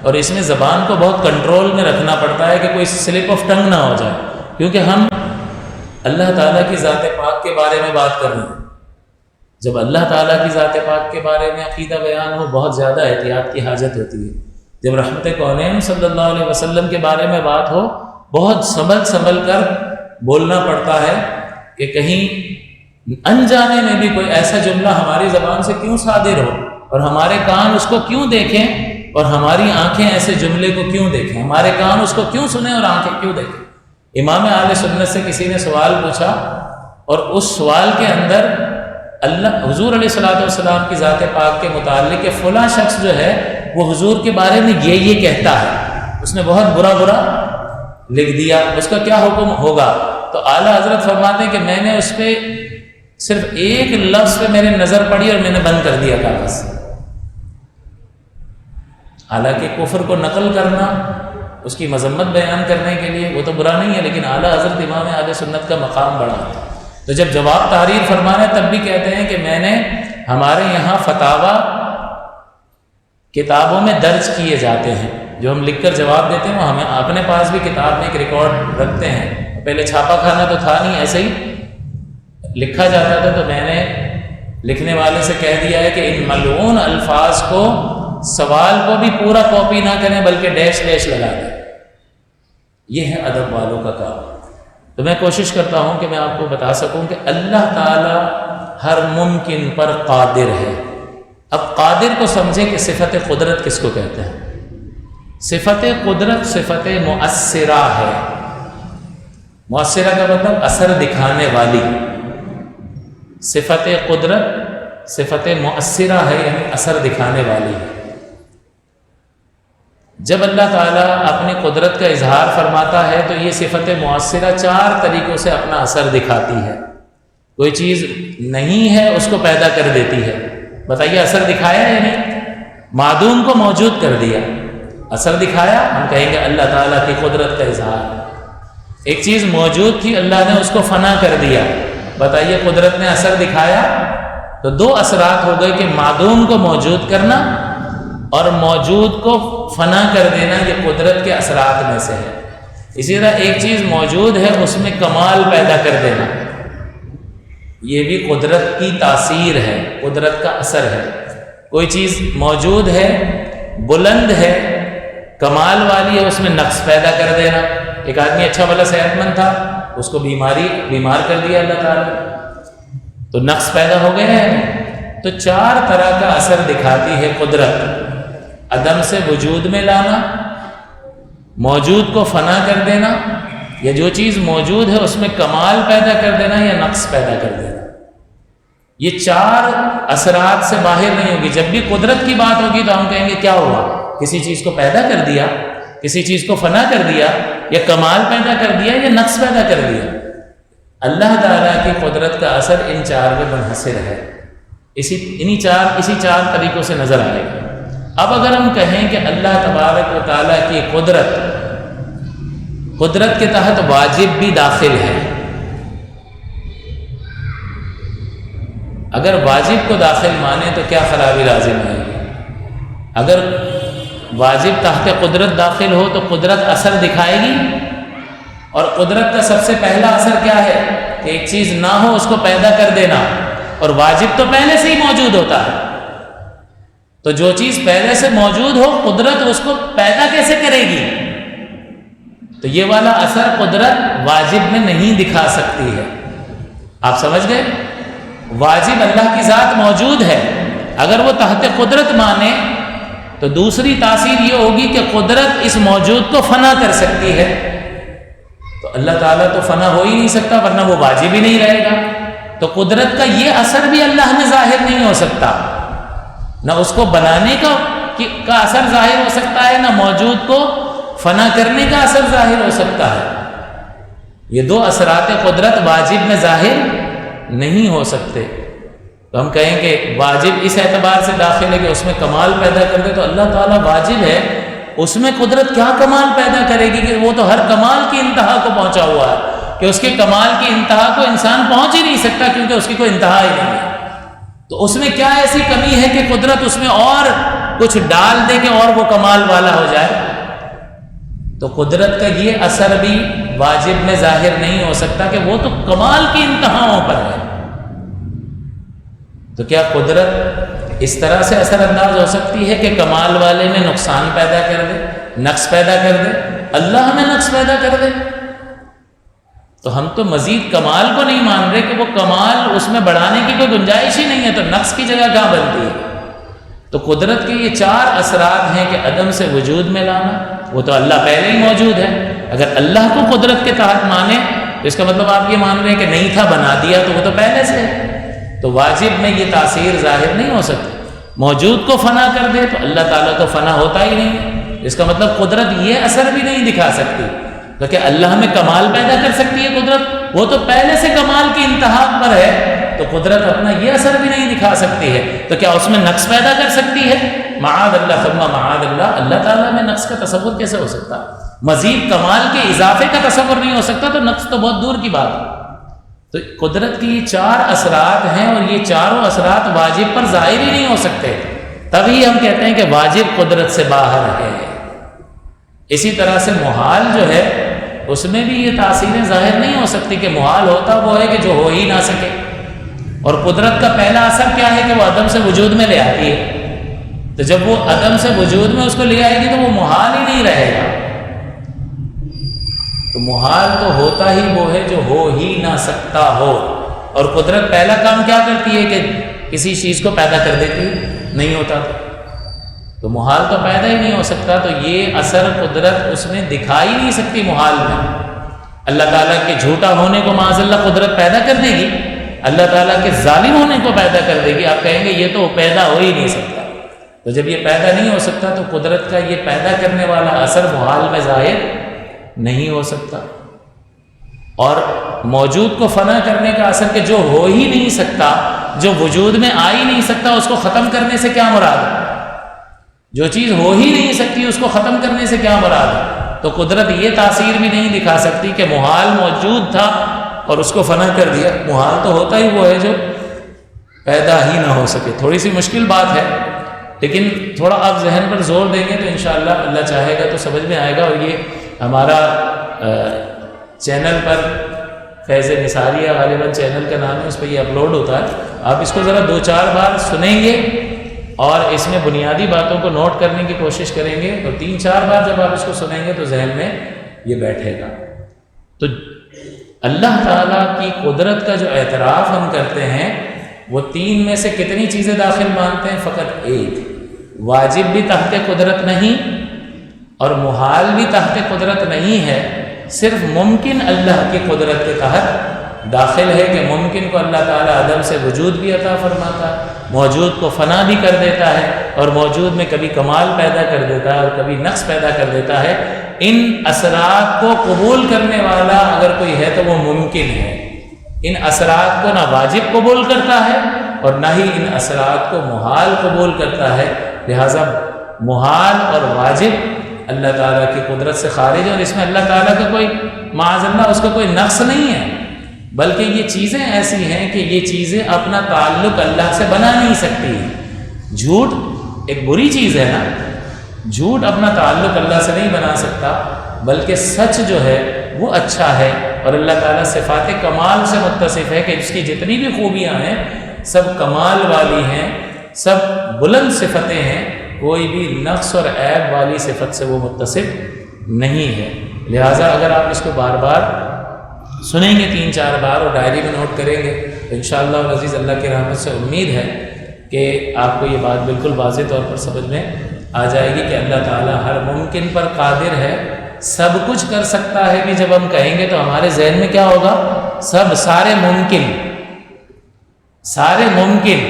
اور اس میں زبان کو بہت کنٹرول میں رکھنا پڑتا ہے کہ کوئی سلپ آف ٹنگ نہ ہو جائے، کیونکہ ہم اللہ تعالیٰ کی ذات پاک کے بارے میں بات کر رہے ہیں۔ جب اللہ تعالیٰ کی ذات پاک کے بارے میں عقیدہ بیان ہو، بہت زیادہ احتیاط کی حاجت ہوتی ہے۔ جب رحمت کونین صلی اللہ علیہ وسلم کے بارے میں بات ہو، بہت سنبھل کر بولنا پڑتا ہے کہ کہیں انجانے میں بھی کوئی ایسا جملہ ہماری زبان سے کیوں صادر ہو، اور ہمارے کان اس کو کیوں دیکھیں اور ہماری آنکھیں ایسے جملے کو کیوں دیکھیں، ہمارے کان اس کو کیوں سنیں اور آنکھیں کیوں دیکھیں۔ امام اہل سنت سے کسی نے سوال پوچھا اور اس سوال کے اندر اللہ حضور علیہ الصلوۃ والسلام کی ذات پاک کے متعلق کہ فلاں شخص جو ہے وہ حضور کے بارے میں یہ کہتا ہے، اس نے بہت برا لکھ دیا، اس کا کیا حکم ہوگا؟ تو اعلیٰ حضرت فرماتے ہیں کہ میں نے اس پہ صرف ایک لفظ پہ میرے نظر پڑی اور میں نے بند کر دیا کاغذ۔ حالانکہ کفر کو نقل کرنا، اس کی مذمت بیان کرنے کے لیے وہ تو برا نہیں ہے، لیکن اعلیٰ حضرت امام اہل سنت کا مقام بڑا ہے۔ تو جب جواب تحریر فرمانے تب بھی کہتے ہیں کہ میں نے ہمارے یہاں فتاویٰ کتابوں میں درج کیے جاتے ہیں، جو ہم لکھ کر جواب دیتے ہیں وہ ہمیں اپنے پاس بھی کتاب میں ایک ریکارڈ رکھتے ہیں۔ پہلے چھاپا کھانا تو تھا نہیں، ایسے ہی لکھا جاتا تھا، تو میں نے لکھنے والے سے کہہ دیا ہے کہ ان ملعون الفاظ کو، سوال کو بھی پورا کاپی نہ کریں بلکہ ڈیش لگا دیں۔ یہ ہے ادب والوں کا کام۔ تو میں کوشش کرتا ہوں کہ میں آپ کو بتا سکوں کہ اللہ تعالیٰ ہر ممکن پر قادر ہے۔ اب قادر کو سمجھیں کہ صفت قدرت کس کو کہتے ہیں؟ صفت قدرت صفت مؤثرہ ہے۔ مؤثرہ کا مطلب اثر دکھانے والی۔ صفت قدرت صفت مؤثرہ ہے، یعنی اثر دکھانے والی ہے۔ جب اللہ تعالیٰ اپنی قدرت کا اظہار فرماتا ہے تو یہ صفت مؤثرہ 4 طریقوں سے اپنا اثر دکھاتی ہے۔ کوئی چیز نہیں ہے اس کو پیدا کر دیتی ہے۔ بتائیے اثر دکھایا یا نہیں؟ معدوم کو موجود کر دیا، اثر دکھایا؟ ہم کہیں گے اللہ تعالیٰ کی قدرت کا اظہار۔ ایک چیز موجود تھی، اللہ نے اس کو فنا کر دیا، بتائیے قدرت نے اثر دکھایا؟ تو 2 اثرات ہو گئے کہ معدوم کو موجود کرنا اور موجود کو فنا کر دینا، یہ قدرت کے اثرات میں سے ہے۔ اسی طرح ایک چیز موجود ہے اس میں کمال پیدا کر دینا، یہ بھی قدرت کی تاثیر ہے، قدرت کا اثر ہے۔ کوئی چیز موجود ہے، بلند ہے، کمال والی ہے، اس میں نقص پیدا کر دینا۔ ایک آدمی اچھا بھلا صحت مند تھا، اس کو بیمار کر دیا اللہ تعالیٰ، تو نقص پیدا ہو گئے ہیں۔ تو 4 طرح کا اثر دکھاتی ہے قدرت: عدم سے وجود میں لانا، موجود کو فنا کر دینا، یا جو چیز موجود ہے اس میں کمال پیدا کر دینا یا نقص پیدا کر دینا۔ یہ 4 اثرات سے باہر نہیں ہوگی۔ جب بھی قدرت کی بات ہوگی تو ہم کہیں گے کیا ہوا؟ کسی چیز کو پیدا کر دیا، کسی چیز کو فنا کر دیا، یا کمال پیدا کر دیا یا نقص پیدا کر دیا۔ اللہ تعالیٰ کی قدرت کا اثر ان 4 میں منحصر ہے۔ اسی 4 طریقوں سے نظر آئے گا۔ اب اگر ہم کہیں کہ اللہ تبارک و تعالیٰ کی قدرت کے تحت واجب بھی داخل ہے، اگر واجب کو داخل مانے تو کیا خرابی لازم ہے؟ اگر واجب تحت قدرت داخل ہو تو قدرت اثر دکھائے گی، اور قدرت کا سب سے پہلا اثر کیا ہے کہ ایک چیز نہ ہو اس کو پیدا کر دینا، اور واجب تو پہلے سے ہی موجود ہوتا ہے۔ تو جو چیز پہلے سے موجود ہو قدرت اس کو پیدا کیسے کرے گی؟ تو یہ والا اثر قدرت واجب میں نہیں دکھا سکتی ہے۔ آپ سمجھ گئے؟ واجب اللہ کی ذات موجود ہے، اگر وہ تحت قدرت مانے تو دوسری تاثیر یہ ہوگی کہ قدرت اس موجود کو فنا کر سکتی ہے۔ تو اللہ تعالیٰ تو فنا ہو ہی نہیں سکتا، ورنہ وہ واجب ہی نہیں رہے گا۔ تو قدرت کا یہ اثر بھی اللہ میں ظاہر نہیں ہو سکتا، نہ اس کو بنانے کا اثر ظاہر ہو سکتا ہے، نہ موجود کو فنا کرنے کا اثر ظاہر ہو سکتا ہے۔ یہ 2 اثرات قدرت واجب میں ظاہر نہیں ہو سکتے۔ تو ہم کہیں کہ واجب اس اعتبار سے داخل ہے کہ اس میں کمال پیدا کر دے، تو اللہ تعالیٰ واجب ہے، اس میں قدرت کیا کمال پیدا کرے گی کہ وہ تو ہر کمال کی انتہا کو پہنچا ہوا ہے، کہ اس کے کمال کی انتہا کو انسان پہنچ ہی نہیں سکتا، کیونکہ اس کی کوئی انتہا ہی نہیں ہے۔ تو اس میں کیا ایسی کمی ہے کہ قدرت اس میں اور کچھ ڈال دے کہ اور وہ کمال والا ہو جائے؟ تو قدرت کا یہ اثر بھی واجب میں ظاہر نہیں ہو سکتا کہ وہ تو کمال کی انتہاؤں پر ہے۔ تو کیا قدرت اس طرح سے اثر انداز ہو سکتی ہے کہ کمال والے میں نقصان پیدا کر دے، نقص پیدا کر دے، اللہ میں نقص پیدا کر دے؟ تو ہم تو مزید کمال کو نہیں مان رہے کہ وہ کمال اس میں بڑھانے کی کوئی گنجائش ہی نہیں ہے، تو نقص کی جگہ کہاں بنتی ہے؟ تو قدرت کے یہ 4 اثرات ہیں کہ عدم سے وجود میں لانا، وہ تو اللہ پہلے ہی موجود ہے۔ اگر اللہ کو قدرت کے تحت مانے تو اس کا مطلب آپ یہ مان رہے ہیں کہ نہیں تھا بنا دیا تو وہ تو پہلے سے ہے، تو واجب میں یہ تاثیر ظاہر نہیں ہو سکتی۔ موجود کو فنا کر دے تو اللہ تعالیٰ تو فنا ہوتا ہی نہیں، اس کا مطلب قدرت یہ اثر بھی نہیں دکھا سکتی، تو کیا اللہ میں کمال پیدا کر سکتی ہے قدرت؟ وہ تو پہلے سے کمال کی انتہا پر ہے، تو قدرت اپنا یہ اثر بھی نہیں دکھا سکتی ہے، تو کیا اس میں نقص پیدا کر سکتی ہے؟ معاذ اللہ ثم معاذ اللہ، اللہ تعالیٰ میں نقص کا تصور کیسے ہو سکتا؟ مزید کمال کے اضافے کا تصور نہیں ہو سکتا، تو نقص تو بہت دور کی بات ہے۔ تو قدرت کی یہ 4 اثرات ہیں، اور یہ چاروں اثرات واجب پر ظاہر ہی نہیں ہو سکتے، تبھی ہم کہتے ہیں کہ واجب قدرت سے باہر ہے۔ اسی طرح سے محال جو ہے اس میں بھی یہ تاثیریں ظاہر نہیں ہو سکتی، کہ محال ہوتا وہ ہے کہ جو ہو ہی نہ سکے، اور قدرت کا پہلا اثر کیا ہے کہ وہ عدم سے وجود میں لے آتی ہے، تو جب وہ عدم سے وجود میں اس کو لے آئے گی تو وہ محال ہی نہیں رہے گا۔ تو محال تو ہوتا ہی وہ ہے جو ہو ہی نہ سکتا ہو، اور قدرت پہلا کام کیا کرتی ہے کہ کسی چیز کو پیدا کر دیتی ہے، نہیں ہوتا تو محال تو پیدا ہی نہیں ہو سکتا، تو یہ اثر قدرت اس میں دکھا ہی نہیں سکتی محال میں۔ اللہ تعالیٰ کے جھوٹا ہونے کو معاذ اللہ قدرت پیدا کر دے گی، اللہ تعالیٰ کے ظالم ہونے کو پیدا کر دے گی، آپ کہیں گے یہ تو پیدا ہو ہی نہیں سکتا۔ تو جب یہ پیدا نہیں ہو سکتا تو قدرت کا یہ پیدا کرنے والا اثر محال میں ظاہر نہیں ہو سکتا، اور موجود کو فنا کرنے کا اثر کہ جو ہو ہی نہیں سکتا، جو وجود میں آ ہی نہیں سکتا، اس کو ختم کرنے سے کیا مراد ہے؟ جو چیز ہو ہی نہیں سکتی اس کو ختم کرنے سے کیا مراد ہے؟ تو قدرت یہ تاثیر بھی نہیں دکھا سکتی کہ محال موجود تھا اور اس کو فنا کر دیا۔ محال تو ہوتا ہی وہ ہے جو پیدا ہی نہ ہو سکے۔ تھوڑی سی مشکل بات ہے، لیکن تھوڑا آپ ذہن پر زور دیں گے تو انشاءاللہ اللہ چاہے گا تو سمجھ میں آئے گا۔ اور یہ ہمارا چینل پر فیض نثاریہ غالباً چینل کا نام ہے، اس پہ یہ اپلوڈ ہوتا ہے، آپ اس کو ذرا 2-4 بار سنیں گے اور اس میں بنیادی باتوں کو نوٹ کرنے کی کوشش کریں گے، اور 3-4 بار جب آپ اس کو سنیں گے تو ذہن میں یہ بیٹھے گا۔ تو اللہ تعالیٰ کی قدرت کا جو اعتراف ہم کرتے ہیں وہ 3 میں سے کتنی چیزیں داخل مانتے ہیں؟ فقط ایک، واجب بھی تحت قدرت نہیں اور محال بھی تحت قدرت نہیں ہے، صرف ممکن اللہ کی قدرت کے تحت داخل ہے، کہ ممکن کو اللہ تعالیٰ عدم سے وجود بھی عطا فرماتا ہے، موجود کو فنا بھی کر دیتا ہے، اور موجود میں کبھی کمال پیدا کر دیتا ہے اور کبھی نقص پیدا کر دیتا ہے۔ ان اثرات کو قبول کرنے والا اگر کوئی ہے تو وہ ممکن ہے۔ ان اثرات کو نہ واجب قبول کرتا ہے اور نہ ہی ان اثرات کو محال قبول کرتا ہے، لہٰذا محال اور واجب اللہ تعالیٰ کی قدرت سے خارج ہے، اور اس میں اللہ تعالیٰ کا کوئی معاذ اللہ اس کا کوئی نقص نہیں ہے، بلکہ یہ چیزیں ایسی ہیں کہ یہ چیزیں اپنا تعلق اللہ سے بنا نہیں سکتی۔ جھوٹ ایک بری چیز ہے نا، جھوٹ اپنا تعلق اللہ سے نہیں بنا سکتا، بلکہ سچ جو ہے وہ اچھا ہے، اور اللہ تعالیٰ صفات کمال سے متصف ہے کہ اس کی جتنی بھی خوبیاں ہیں سب کمال والی ہیں، سب بلند صفتیں ہیں، کوئی بھی نقص اور عیب والی صفت سے وہ متصف نہیں ہے۔ لہٰذا اگر آپ اس کو بار بار سنیں گے 3-4 بار اور ڈائری میں نوٹ کریں گے تو انشاءاللہ العزیز اللہ کی رحمت سے امید ہے کہ آپ کو یہ بات بالکل واضح طور پر سمجھ میں آ جائے گی کہ اللہ تعالیٰ ہر ممکن پر قادر ہے، سب کچھ کر سکتا ہے بھی جب ہم کہیں گے تو ہمارے ذہن میں کیا ہوگا؟ سارے ممکن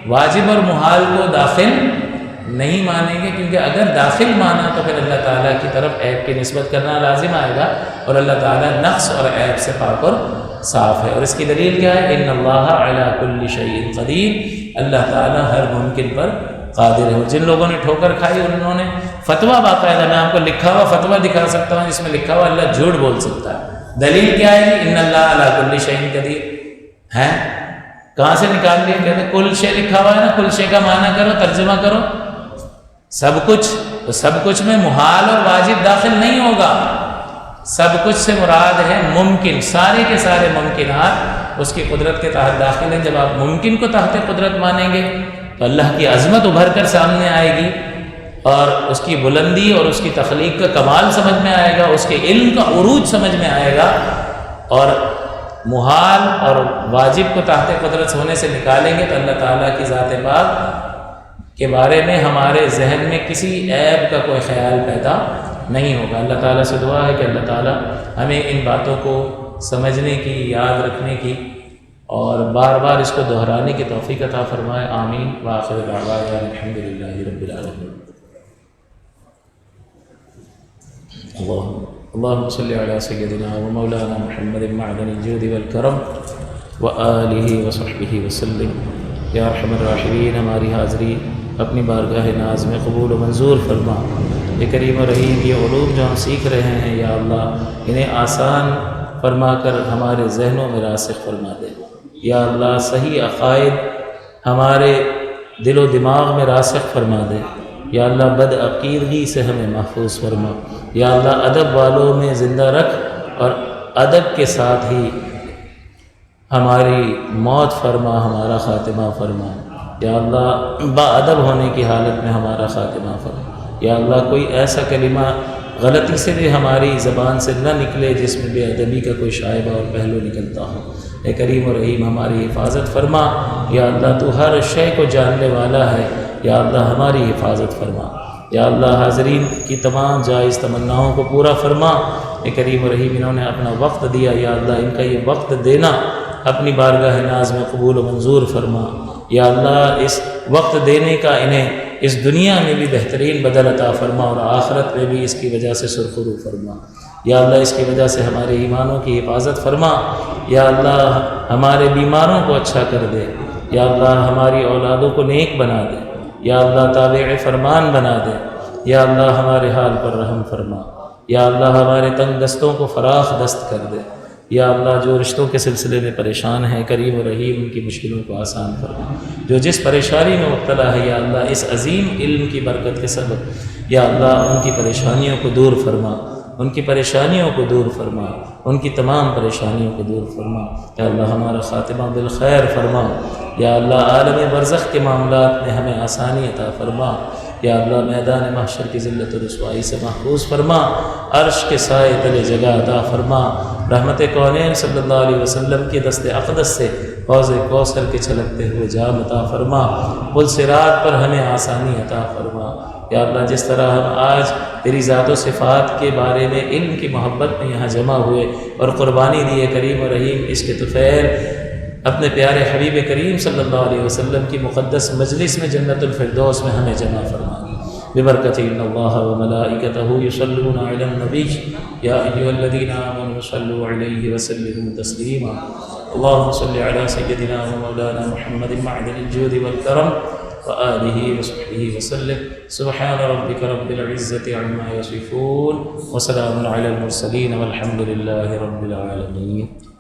واجب اور محال کو داخل نہیں مانیں گے، کیونکہ اگر داخل مانا تو پھر اللہ تعالیٰ کی طرف عیب کی نسبت کرنا لازم آئے گا، اور اللہ تعالیٰ نقص اور عیب سے پاک اور صاف ہے۔ اور اس کی دلیل کیا ہے؟ ان اللہ علی کل شیء قدیر، اللہ تعالیٰ ہر ممکن پر قادر ہے۔ اور جن لوگوں نے ٹھوکر کھائی انہوں نے فتویٰ باقاعدہ، میں آپ کو لکھا ہوا فتویٰ دکھا سکتا ہوں جس میں لکھا ہوا اللہ جھوٹ بول سکتا ہے۔ دلیل کیا ہے؟ ان اللہ علی کل شیء قدیر ہے، کہاں سے نکال لیا؟ کہتے ہیں کل شے لکھا ہوا ہے نا، کل شے کا معنی کرو، ترجمہ کرو سب کچھ، تو سب کچھ میں محال اور واجب داخل نہیں ہوگا، سب کچھ سے مراد ہے ممکن، سارے کے سارے ممکنات اس کی قدرت کے تحت داخل ہیں۔ جب آپ ممکن کو تحت قدرت مانیں گے تو اللہ کی عظمت ابھر کر سامنے آئے گی، اور اس کی بلندی اور اس کی تخلیق کا کمال سمجھ میں آئے گا، اس کے علم کا عروج سمجھ میں آئے گا، اور محال اور واجب کو تحت قدرت ہونے سے نکالیں گے تو اللہ تعالیٰ کی ذات پاک کے بارے میں ہمارے ذہن میں کسی عیب کا کوئی خیال پیدا نہیں ہوگا۔ اللہ تعالیٰ سے دعا ہے کہ اللہ تعالیٰ ہمیں ان باتوں کو سمجھنے کی، یاد رکھنے کی اور بار بار اس کو دہرانے کی توفیق عطا فرمائے۔ آمین۔ وآخر دعوانا الحمدللہ رب العالمین۔ اللہم صلی علی سیدنا و مولانا محمد معدن الجود والکرم وآلہ وصحبہ وسلم۔ یا ارحم الراحمین، ہماری حاضری اپنی بارگاہ ناز میں قبول و منظور فرما۔ اے کریم و رحیم، یہ علوم جو ہم سیکھ رہے ہیں یا اللہ، انہیں آسان فرما کر ہمارے ذہنوں میں راسخ فرما دے۔ یا اللہ، صحیح عقائد ہمارے دل و دماغ میں راسخ فرما دے۔ یا اللہ، بد عقیدگی سے ہمیں محفوظ فرما۔ یا اللہ، ادب والوں میں زندہ رکھ اور ادب کے ساتھ ہی ہماری موت فرما، ہمارا خاتمہ فرما۔ یا اللہ، با ادب ہونے کی حالت میں ہمارا خاتمہ فرما۔ یا اللہ، کوئی ایسا کلمہ غلطی سے بھی ہماری زبان سے نہ نکلے جس میں بے ادبی کا کوئی شائبہ اور پہلو نکلتا ہو۔ اے کریم و رحیم، ہماری حفاظت فرما۔ یا اللہ، تو ہر شے کو جاننے والا ہے۔ یا اللہ، ہماری حفاظت فرما۔ یا اللہ، حاضرین کی تمام جائز تمناؤں کو پورا فرما۔ اے کریم و رحیم، انہوں نے اپنا وقت دیا، یا اللہ، ان کا یہ وقت دینا اپنی بارگاہ ناز میں قبول و منظور فرما۔ یا اللہ، اس وقت دینے کا انہیں اس دنیا میں بھی بہترین بدل عطا فرما اور آخرت میں بھی اس کی وجہ سے سرخرو فرما۔ یا اللہ، اس کی وجہ سے ہمارے ایمانوں کی حفاظت فرما۔ یا اللہ، ہمارے بیماروں کو اچھا کر دے۔ یا اللہ، ہماری اولادوں کو نیک بنا دے۔ یا اللہ، تابع فرمان بنا دے۔ یا اللہ، ہمارے حال پر رحم فرما۔ یا اللہ، ہمارے تنگ دستوں کو فراخ دست کر دے۔ یا اللہ، جو رشتوں کے سلسلے میں پریشان ہیں، کریم و رحیم، ان کی مشکلوں کو آسان فرما۔ جو جس پریشانی میں مبتلا ہے، یا اللہ، اس عظیم علم کی برکت کے سبب یا اللہ، ان کی پریشانیوں کو دور فرما، ان کی پریشانیوں کو دور فرما، ان کی تمام پریشانیوں کو دور فرما۔ یا اللہ، ہمارا خاتمہ بالخیر فرما۔ یا اللہ، عالم برزخ کے معاملات میں ہمیں آسانی عطا فرما۔ یا اللہ، میدان محشر کی ذلت و رسوائی سے محفوظ فرما۔ عرش کے سائے تلے جگہ عطا فرما۔ رحمت کونین صلی اللہ علیہ وسلم کی دست اقدس سے حوض کوثر کے چھلکتے ہوئے جام عطا فرما۔ پل صراط پر ہمیں آسانی عطا فرما۔ یا اللہ، جس طرح ہم آج تیری ذات و صفات کے بارے میں علم کی محبت میں یہاں جمع ہوئے اور قربانی دیے، کریم و رحیم، اس کے طفیل اپنے پیارے حبیب کریم صلی اللہ علیہ وسلم کی مقدس مجلس میں جنت الفردوس میں ہمیں جمع فرما۔ ببرکت ان اللہ وملائکتہ یصلون علی النبی یا ایھا الذین آمنوا صلوا علیہ وسلموا تسلیما۔ اللہم صل علی سیدنا ومولانا محمد معدن الجود والکرم وآلہ وصحبہ وسلم۔ سبحان ربک رب العزۃ عما یصفون وسلام علی المرسلین والحمد للہ رب العالمین۔